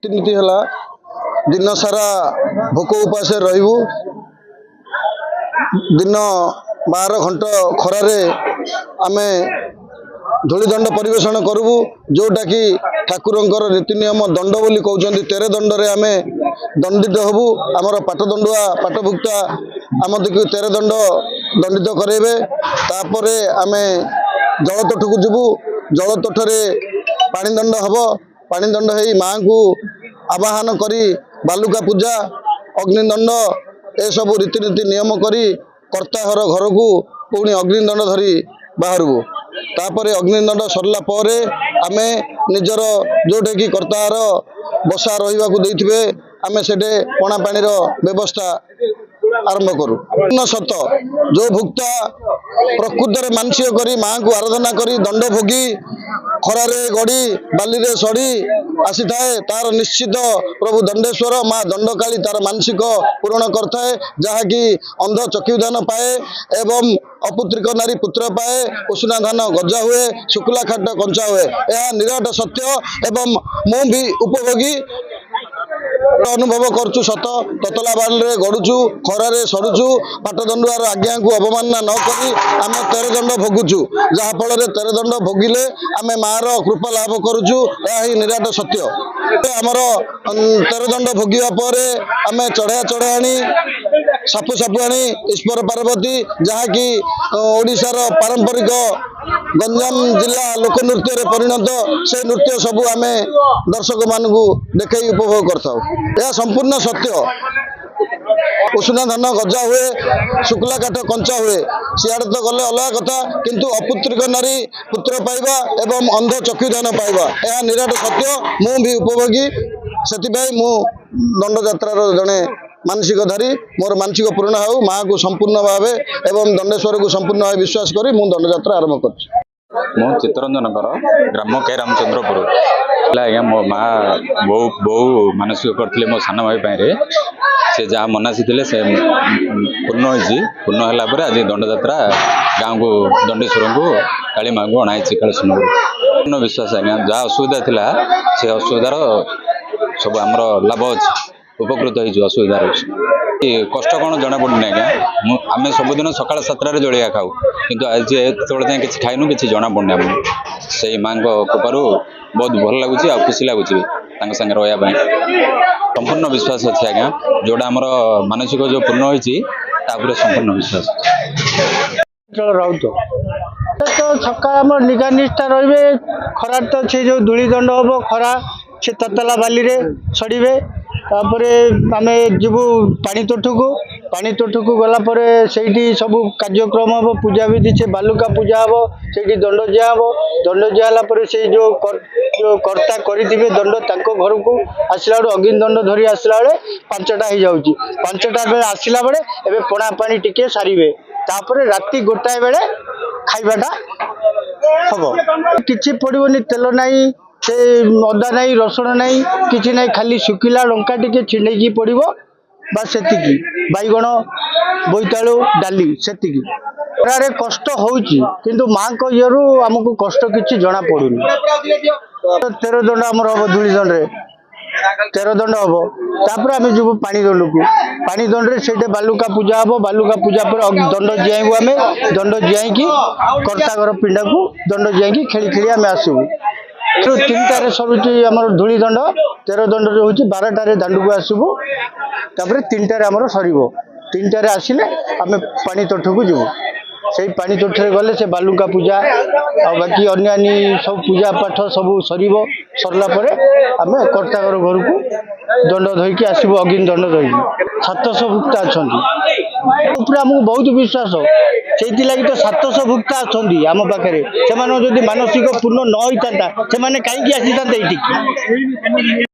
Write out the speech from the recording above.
रीतिनीति है दिन सारा भोक उपास रही दिन 12 घंटा खरारे आमे धूलीदंड परिवेशन करूँ जोटा कि ठाकुरंकर रीति नियम दंड बोली कहते 13 दंडरे आमे दंडित हबू आमर पाटदंडुआ पाटभुक्ता आम दिख 13 दंड दंडित करेबे तापरे आमे जलतोठ को जीवु जलतोठरे पाणीदंड हम पाणीदंड हो माँ को आवाहन करी बालुका पूजा अग्निदंड ए सब रीतिनीति नियम करी कर्ताहर घर को पुणी अग्निदंड धरी बाहरबू तापर अग्निदंड सरला पर आमे निजर जोटे कि कर्ताहर बसा रहा देते आमे सेठे पणा पानी व्यवस्था आरंभ करूँ सत जो भुक्ता प्रकृत मानसिक करी माँ को आराधना करी दंड भोगी खरारे गड़ी बाली रे सड़ी आसी थाए तार निश्चित प्रभु दंडेश्वर माँ दंडकाली तार मानसिक पूरण करथाए जहाँकि अंध चक्षुदान पाए एवं अपुत्रिक नारी पुत्र पाए उषुना धान गजा हुए शुक्ला खाट कंचा हुए यह निराट सत्य एवं मु भी उपभोगी अनुभव करचु सत ततला बाले गड़ुचु खरारे सड़ुचु पाटदंडुआर आज्ञा को अवमानना न करी आमे 13 दंड भोगुचु जहा फल 13 दंड भोगिले आमे मार कृपा लाभ करुचु यह निराट सत्य आमर 13 दंड भोगिबा परे आमे चढ़ा चढ़ा आनी सापु सापु आनी ईश्वर पार्वती जहाँकि ओडिशार पारंपरिक गंजाम जिला लोक नृत्य परिणत से नृत्य सबू आमे दर्शक मानू देखे उपभोग करता यह संपूर्ण सत्य उषुना धान गजा हुए शुक्ला काठ कंचा हुए सियाड़े तो गले अलग कथा किंतु अपुत्रिक नारी पुत्र पाइबा एवं अंध चक्षुदान पाइबा यह निराट सत्य मु भी उपभोगी से मु दंड यात्रार जड़े मानसिकधारी मोर मानसिक पूर्ण हो माँ को संपूर्ण भाव एवं दंडेश्वर को संपूर्ण भाव विश्वास करी मु दंड यात्रा आरंभ कर मु चित्तरंजन ग्राम के रामचंद्रपुर आज्ञा मो माँ बो बो मानसिक करते मो सान भाई से जहाँ मनासी से पूर्ण होगा आज दंड यात्रा गाँव को दंडेश्वर को काली माँ को अणाई कालीसुन पूर्ण विश्वास आज्ञा जहाँ असुविधा थिला से असुविधार सब आमर लाभ अच्छे उपकृत हो असुविधा कष्ट कौन जना पड़नी आज्ञा आम सबुदिन सकाल 7टार जलिया खाऊ किंतु आज जाए कि खाइनु कि जना पड़नी आम से माँ कृपार बहुत भल लगुच आ खुशी लगुच सागे रहा संपूर्ण विश्वास अच्छे आज्ञा जोड़ा आमर मानसिक जो पूर्ण होती संपूर्ण विश्वास राउत तो सकाल निगा निष्ठा रे खरा तो से जो धूली दंड हम खरा से ततला बाली रे सड़े तापरे आमे जीवु पानी तोठू को गला परे सेठी सब कार्यक्रम हम पूजा विधि से बालुका पूजा हम सेठी दंड दिया हम दंड दियाला परे से जो कर्ता करिथिबे दंड तांको घर को आसला अग्नि दंड धरी आसला बेले 5टा हो जाउची 5टा बेले आसला बेले एबे पणा पानी टिके सारिबे तापरे राती गोटाए बेले खाइबाटा हबो किछि पड़िबोनी तेल नाही से अदा नहीं रसुण नहीं किसी नहीं खाली शुखिला लंका टिके छिंडे पड़ो बस से बैगण बोईतालु डाली से कष्ट होती माँ को इयु आमको कष्ट किसी जना पड़ूनी 13 दंड आमर हम धूली दंड 13 दंड हम तापर आम जीव पानी दंड को पानी दंड से बालुका पूजा हम बालुका पूजा पर दंड जियाबू आम दंड जियाकी कर्ता घर पिंडा को दंड जियाकी खेली खेली आम आसबू 3टारे सरुची आमर धूली दंड 13 दंड रोचे 12टारे दांड को आसबू तापर 3टारे आमर सर 3टारे आसिले आम पानी तोठ को जीवु से पानी तोठे गले से बालुका पूजा आ बाकी अन्यानी सब पूजा पाठ सब सरला परे आम कर्तागर घर को दंड धोईकी आसबू अग्नि दंड धोईकी 700 भुक्ता अच्छा आमको बहुत विश्वास से लगी तो 700 भुक्ता अच्छा आम पाखे से मानसिक पूर्ण न होता से कहीं आसी था।